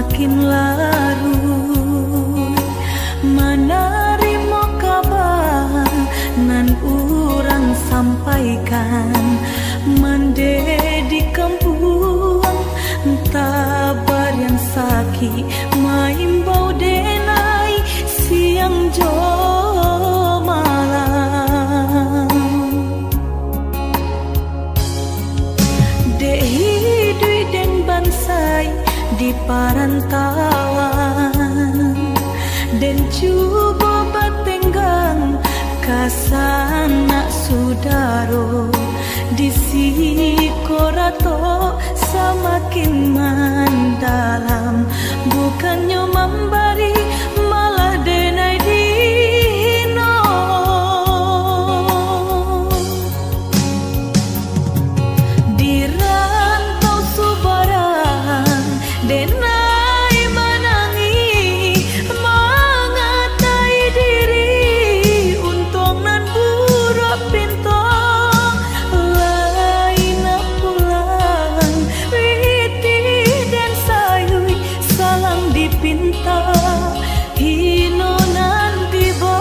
semakin larut menerima kabar nan urang sampaikan mendedi kampung tabar yang sakit maimbau denai siang jo malam dehi dui den bansai di parantauan dan cuba batenggang kasana sudaro di sikorato semakin mendalam bukannya memberi malah denai dino di rantau subaran denai menangi mengatai diri untung nan buruk pintu lain pulang witi dan sayui salang dipinta hino nanti boy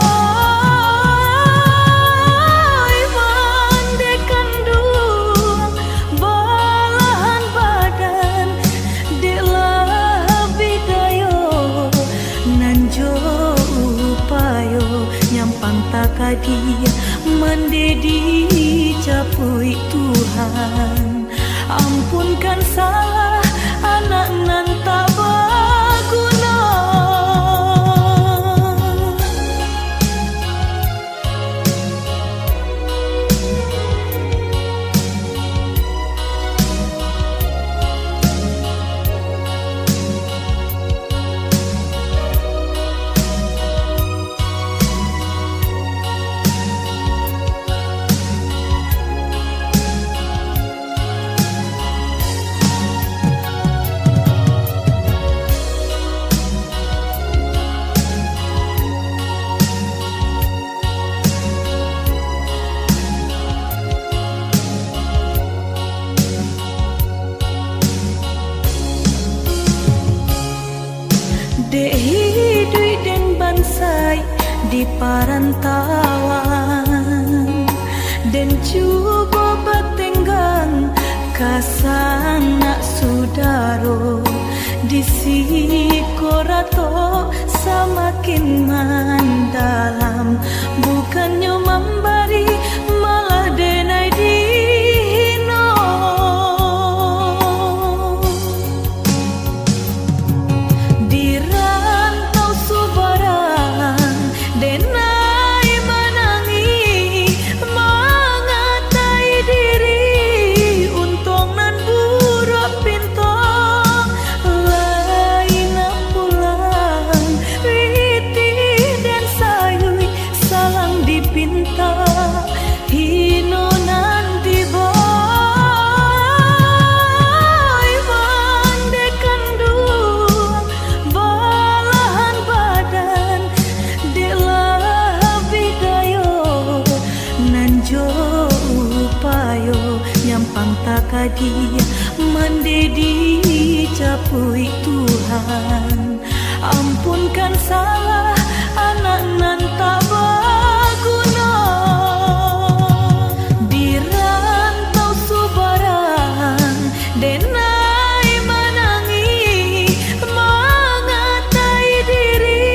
mandekan dua balahan badan delah bidayo nanjo upayo nyampang takadia mendedi capui Tuhan ampunkan salah anak nan tak berguna dehi dui den bansai di parantauan dan cuba batenggang kasana sudaro di sikorato semakin mendalam bukannya memberi malah denai dino di rantau subaran denai menangi mengatai diri untung nan buruk pintu lain pulang witi dan sayui salang dipinta hino nanti boy mandekan dua balahan badan delah bidayo nanjo upayo nyampang takadia mendedi capui Tuhan ampunkan salah anak nan tak berguna di rantau subaran denai menangi mengatai diri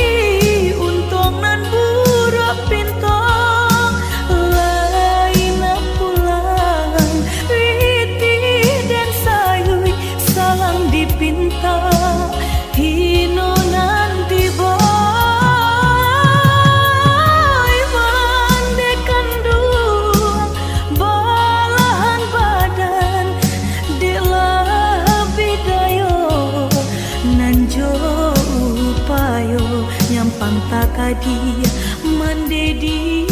untung nan buruk pintu lain pulang witi dan sayui salang dipinta hino nanti boy mandekan dua balahan badan delah bidayo nanjo upayo nyampang takadia mendedi